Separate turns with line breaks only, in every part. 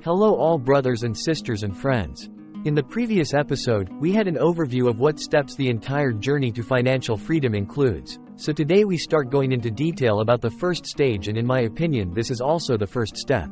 Hello all brothers and sisters and friends. In the previous episode, we had an overview of what steps the entire journey to financial freedom includes. So today we start going into detail about the first stage, and in my opinion this is also the first step.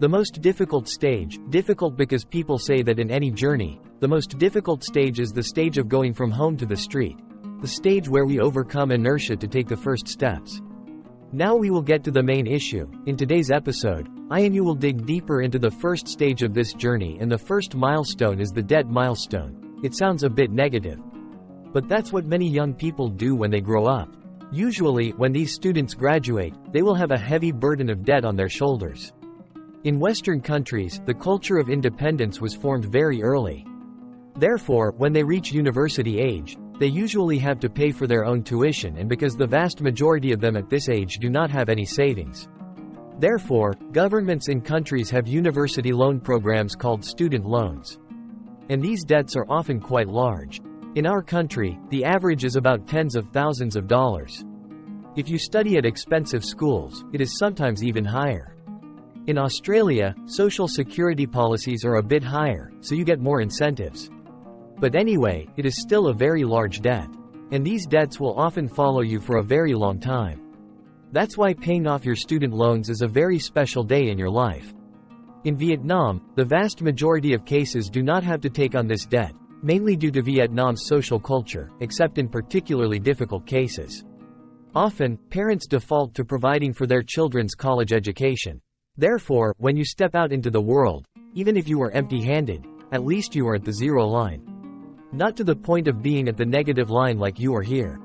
The most difficult stage, difficult because people say that in any journey, the most difficult stage is the stage of going from home to the street. The stage where we overcome inertia to take the first steps. Now we will get to the main issue. In today's episode, I and you will dig deeper into the first stage of this journey, and the first milestone is the debt milestone. It sounds a bit negative. But that's what many young people do when they grow up. Usually, when these students graduate, they will have a heavy burden of debt on their shoulders. In Western countries, the culture of independence was formed very early. Therefore, when they reach university age, they usually have to pay for their own tuition, and because the vast majority of them at this age do not have any savings. Therefore, governments in countries have university loan programs called student loans. And these debts are often quite large. In our country, the average is about tens of thousands of dollars. If you study at expensive schools, it is sometimes even higher. In Australia, social security policies are a bit higher, so you get more incentives. But anyway, it is still a very large debt. And these debts will often follow you for a very long time. That's why paying off your student loans is a very special day in your life. In Vietnam, the vast majority of cases do not have to take on this debt, mainly due to Vietnam's social culture, except in particularly difficult cases. Often, parents default to providing for their children's college education. Therefore, when you step out into the world, even if you are empty-handed, at least you are at the zero line. Not to the point of being at the negative line like you are here.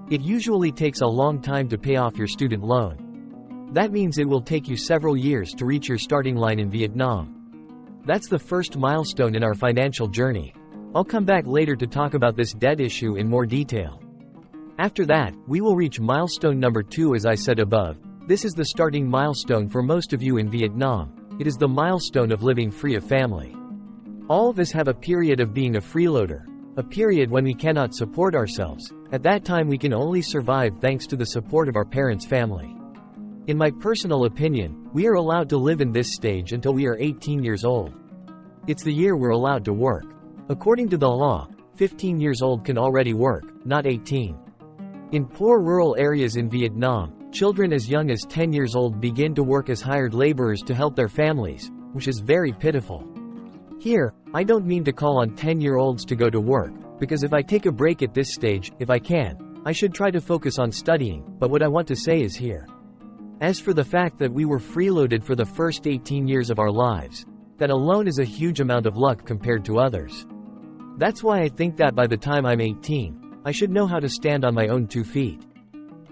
It usually takes a long time to pay off your student loan. That means it will take you several years to reach your starting line in Vietnam. That's the first milestone in our financial journey. I'll come back later to talk about this debt issue in more detail. After that, we will reach milestone number 2 as I said above. This is the starting milestone for most of you in Vietnam. It is the milestone of living free of family. All of us have a period of being a freeloader, a period when we cannot support ourselves. At that time we can only survive thanks to the support of our parents' family. In my personal opinion, we are allowed to live in this stage until we are 18 years old. It's the year we're allowed to work. According to the law, 15 years old can already work, not 18. In poor rural areas in Vietnam, children as young as 10 years old begin to work as hired laborers to help their families, which is very pitiful. Here, I don't mean to call on 10-year-olds to go to work, because if I take a break at this stage, if I can, I should try to focus on studying, but what I want to say is here. As for the fact that we were freeloaded for the first 18 years of our lives, that alone is a huge amount of luck compared to others. That's why I think that by the time I'm 18, I should know how to stand on my own 2 feet.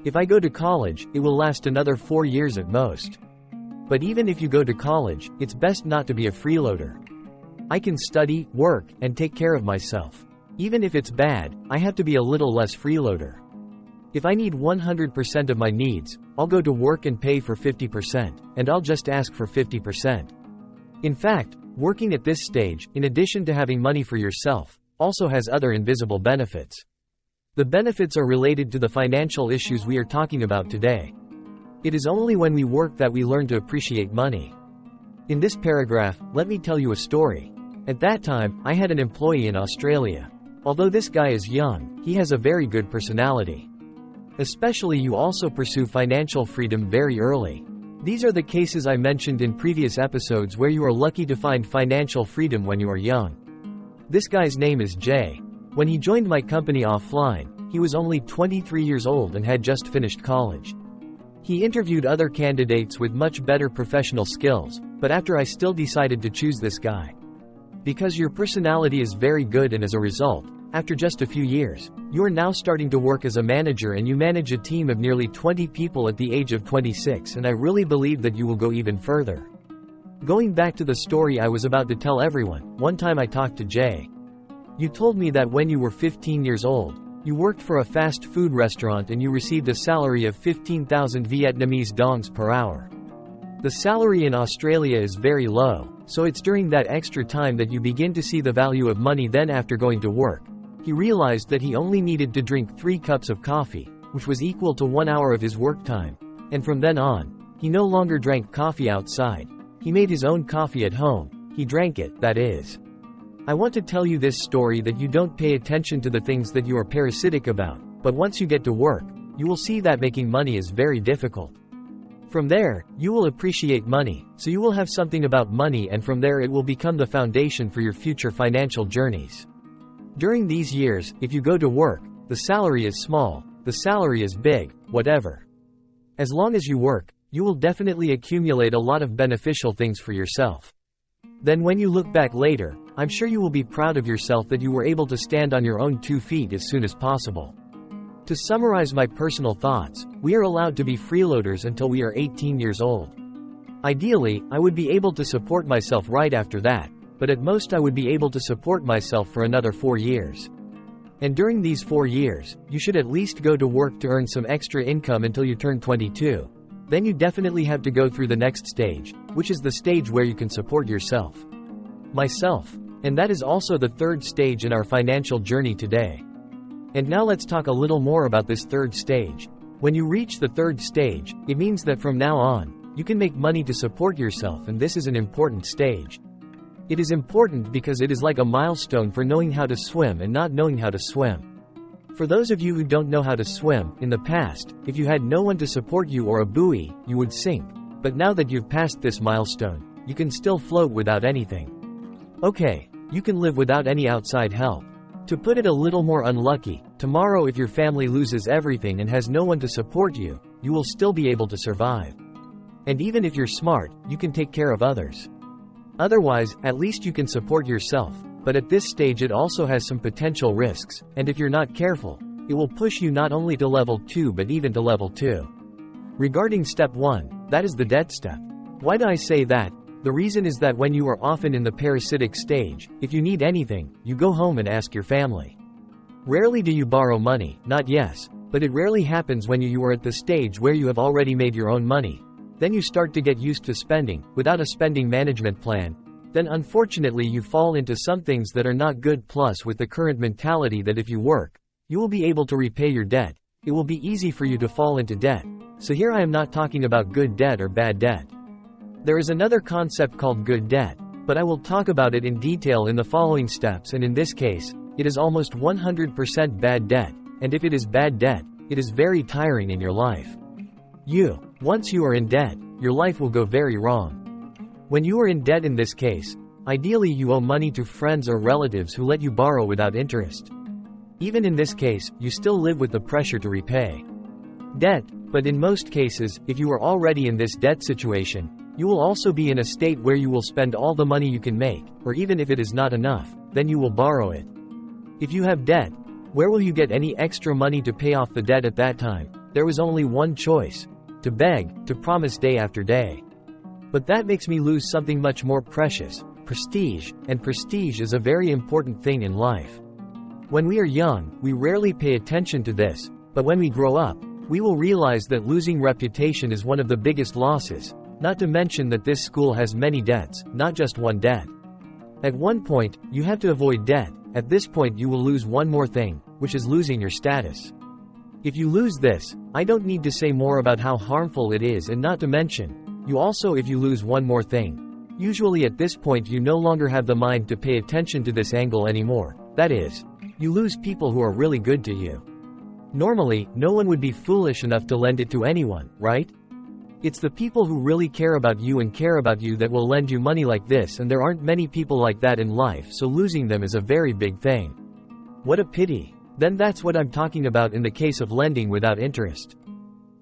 If I go to college, it will last another 4 years at most. But even if you go to college, it's best not to be a freeloader. I can study, work, and take care of myself. Even if it's bad, I have to be a little less freeloader. If I need 100% of my needs, I'll go to work and pay for 50%, and I'll just ask for 50%. In fact, working at this stage, in addition to having money for yourself, also has other invisible benefits. The benefits are related to the financial issues we are talking about today. It is only when we work that we learn to appreciate money. In this paragraph, let me tell you a story. At that time, I had an employee in Australia. Although this guy is young, he has a very good personality. Especially you also pursue financial freedom very early. These are the cases I mentioned in previous episodes where you are lucky to find financial freedom when you are young. This guy's name is Jay. When he joined my company offline, he was only 23 years old and had just finished college. He interviewed other candidates with much better professional skills, but after I still decided to choose this guy. Because your personality is very good, and as a result, after just a few years, you are now starting to work as a manager and you manage a team of nearly 20 people at the age of 26, and I really believe that you will go even further. Going back to the story I was about to tell everyone, one time I talked to Jay. You told me that when you were 15 years old, you worked for a fast food restaurant and you received a salary of 15,000 Vietnamese dongs per hour. The salary in Australia is very low, so it's during that extra time that you begin to see the value of money. Then after going to work, he realized that he only needed to drink 3 cups of coffee, which was equal to 1 hour of his work time, and from then on, he no longer drank coffee outside. He made his own coffee at home. He drank it, that is. I want to tell you this story that you don't pay attention to the things that you are parasitic about, but once you get to work, you will see that making money is very difficult. From there, you will appreciate money, so you will have something about money, and from there it will become the foundation for your future financial journeys. During these years, if you go to work, the salary is small, the salary is big, whatever. As long as you work, you will definitely accumulate a lot of beneficial things for yourself. Then when you look back later, I'm sure you will be proud of yourself that you were able to stand on your own 2 feet as soon as possible. To summarize my personal thoughts, we are allowed to be freeloaders until we are 18 years old. Ideally, I would be able to support myself right after that, but at most I would be able to support myself for another 4 years. And during these 4 years, you should at least go to work to earn some extra income until you turn 22. Then you definitely have to go through the next stage, which is the stage where you can support yourself. Myself. And that is also the 3rd stage in our financial journey today. And now let's talk a little more about this 3rd stage. When you reach the 3rd stage, it means that from now on, you can make money to support yourself, and this is an important stage. It is important because it is like a milestone for knowing how to swim and not knowing how to swim. For those of you who don't know how to swim, in the past, if you had no one to support you or a buoy, you would sink. But now that you've passed this milestone, you can still float without anything. Okay, you can live without any outside help. To put it a little more unlucky, tomorrow if your family loses everything and has no one to support you, you will still be able to survive. And even if you're smart, you can take care of others. Otherwise, at least you can support yourself, but at this stage it also has some potential risks, and if you're not careful, it will push you not only to level 2 but even to level 2. Regarding step 1, that is the debt step. Why do I say that? The reason is that when you are often in the parasitic stage, if you need anything, you go home and ask your family. Rarely do you borrow money, not yes, but it rarely happens when you are at the stage where you have already made your own money. Then you start to get used to spending, without a spending management plan. Then unfortunately you fall into some things that are not good, plus with the current mentality that if you work, you will be able to repay your debt. It will be easy for you to fall into debt. So here I am not talking about good debt or bad debt. There is another concept called good debt, but I will talk about it in detail in the following steps, and in this case, it is almost 100% bad debt, and if it is bad debt, it is very tiring in your life. Once you are in debt, your life will go very wrong. When you are in debt in this case, ideally you owe money to friends or relatives who let you borrow without interest. Even in this case, you still live with the pressure to repay debt, but in most cases, if you are already in this debt situation, you will also be in a state where you will spend all the money you can make, or even if it is not enough, then you will borrow it. If you have debt, where will you get any extra money to pay off the debt at that time? There was only one choice: to beg, to promise day after day. But that makes me lose something much more precious: prestige, and prestige is a very important thing in life. When we are young, we rarely pay attention to this, but when we grow up, we will realize that losing reputation is one of the biggest losses. Not to mention that this school has many debts, not just one debt. At one point, you have to avoid debt. At this point you will lose one more thing, which is losing your status. If you lose this, I don't need to say more about how harmful it is, and not to mention, you also if you lose one more thing. Usually at this point you no longer have the mind to pay attention to this angle anymore. That is, you lose people who are really good to you. Normally, no one would be foolish enough to lend it to anyone, right? It's the people who really care about you and care about you that will lend you money like this, and there aren't many people like that in life, so losing them is a very big thing. What a pity. Then that's what I'm talking about in the case of lending without interest.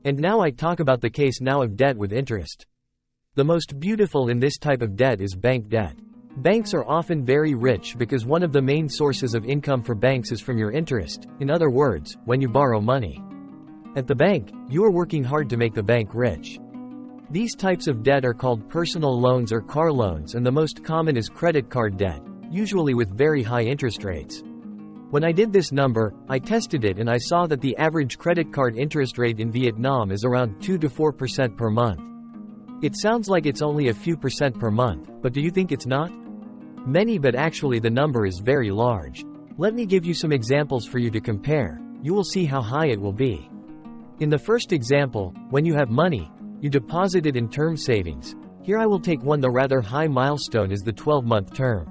And now I talk about the case now of debt with interest. The most beautiful in this type of debt is bank debt. Banks are often very rich because one of the main sources of income for banks is from your interest. In other words, when you borrow money at the bank, you are working hard to make the bank rich. These types of debt are called personal loans or car loans, and the most common is credit card debt, usually with very high interest rates. When I did this number, I tested it and I saw that the average credit card interest rate in Vietnam is around 2 to 4% per month. It sounds like it's only a few percent per month, but do you think it's not? Many, but actually the number is very large. Let me give you some examples for you to compare. You will see how high it will be. In the first example, when you have money, you deposit it in term savings. Here I will take the rather high milestone is the 12-month term.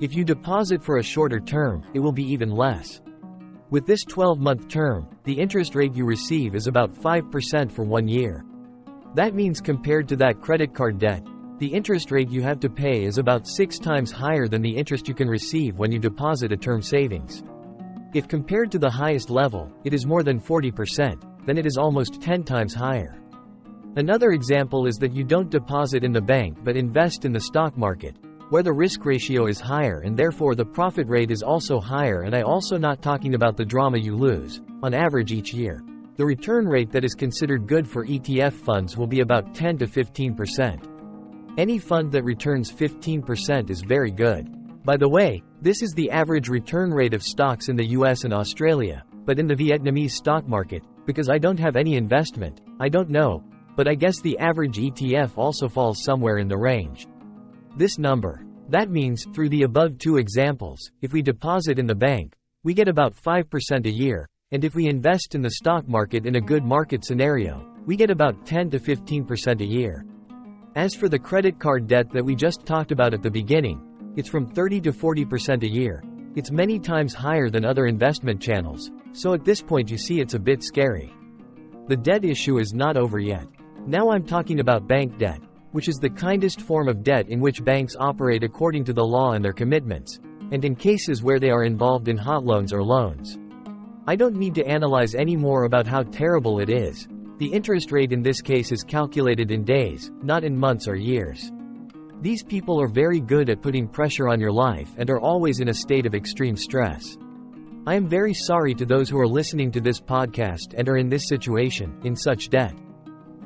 If you deposit for a shorter term, it will be even less. With this 12-month term, the interest rate you receive is about 5% for 1 year. That means compared to that credit card debt, the interest rate you have to pay is about 6 times higher than the interest you can receive when you deposit a term savings. If compared to the highest level, it is more than 40%, then it is almost 10 times higher. Another example is that you don't deposit in the bank but invest in the stock market, where the risk ratio is higher and therefore the profit rate is also higher, and I also not talking about the drama you lose, on average each year. The return rate that is considered good for ETF funds will be about 10 to 15%. Any fund that returns 15% is very good. By the way, this is the average return rate of stocks in the US and Australia, but in the Vietnamese stock market, because I don't have any investment, I don't know, but I guess the average ETF also falls somewhere in the range. This number. That means, through the above two examples, if we deposit in the bank, we get about 5% a year, and if we invest in the stock market in a good market scenario, we get about 10 to 15% a year. As for the credit card debt that we just talked about at the beginning, it's from 30 to 40% a year. It's many times higher than other investment channels, so at this point you see it's a bit scary. The debt issue is not over yet. Now I'm talking about bank debt, which is the kindest form of debt in which banks operate according to the law and their commitments, and in cases where they are involved in hot loans or loans. I don't need to analyze any more about how terrible it is. The interest rate in this case is calculated in days, not in months or years. These people are very good at putting pressure on your life and are always in a state of extreme stress. I am very sorry to those who are listening to this podcast and are in this situation, in such debt.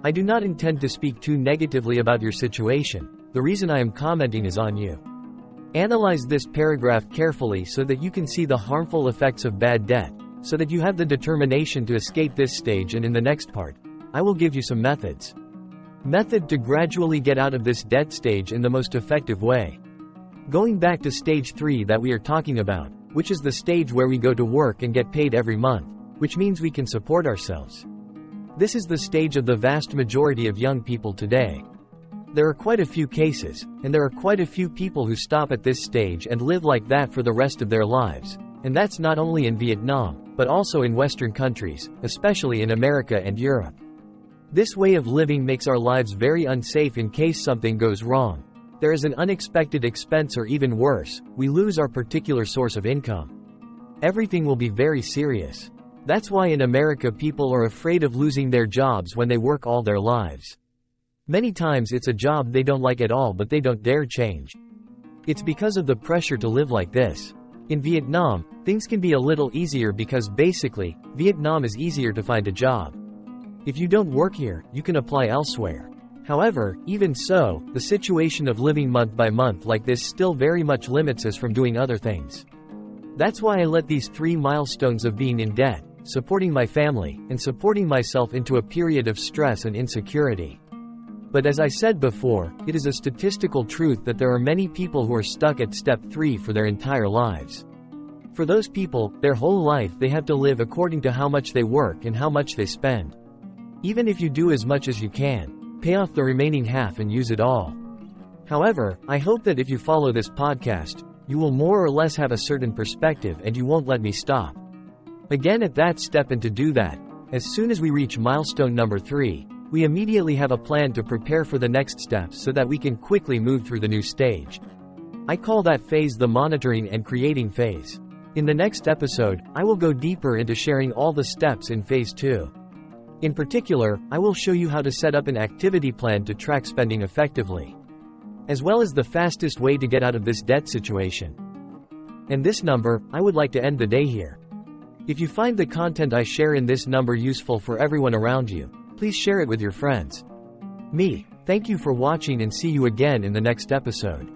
I do not intend to speak too negatively about your situation. The reason I am commenting is on you. Analyze this paragraph carefully so that you can see the harmful effects of bad debt, so that you have the determination to escape this stage, and in the next part, I will give you some methods. Method to gradually get out of this debt stage in the most effective way. Going back to stage 3 that we are talking about, which is the stage where we go to work and get paid every month, which means we can support ourselves. This is the stage of the vast majority of young people today. There are quite a few cases, and there are quite a few people who stop at this stage and live like that for the rest of their lives. And that's not only in Vietnam, but also in Western countries, especially in America and Europe. This way of living makes our lives very unsafe in case something goes wrong. There is an unexpected expense, or even worse, we lose our particular source of income. Everything will be very serious. That's why in America people are afraid of losing their jobs when they work all their lives. Many times it's a job they don't like at all, but they don't dare change. It's because of the pressure to live like this. In Vietnam, things can be a little easier because basically, Vietnam is easier to find a job. If you don't work here, you can apply elsewhere. However, even so, the situation of living month by month like this still very much limits us from doing other things. That's why I let these 3 milestones of being in debt, supporting my family, and supporting myself into a period of stress and insecurity. But as I said before, it is a statistical truth that there are many people who are stuck at step 3 for their entire lives. For those people, their whole life they have to live according to how much they work and how much they spend. Even if you do as much as you can, pay off the remaining half and use it all. However, I hope that if you follow this podcast, you will more or less have a certain perspective and you won't let me stop. Again at that step, and to do that, as soon as we reach milestone number 3, we immediately have a plan to prepare for the next steps so that we can quickly move through the new stage. I call that phase the monitoring and creating phase. In the next episode, I will go deeper into sharing all the steps in phase 2. In particular, I will show you how to set up an activity plan to track spending effectively, as well as the fastest way to get out of this debt situation. And this number, I would like to end the day here. If you find the content I share in this number useful for everyone around you, please share it with your friends. Thank you for watching, and see you again in the next episode.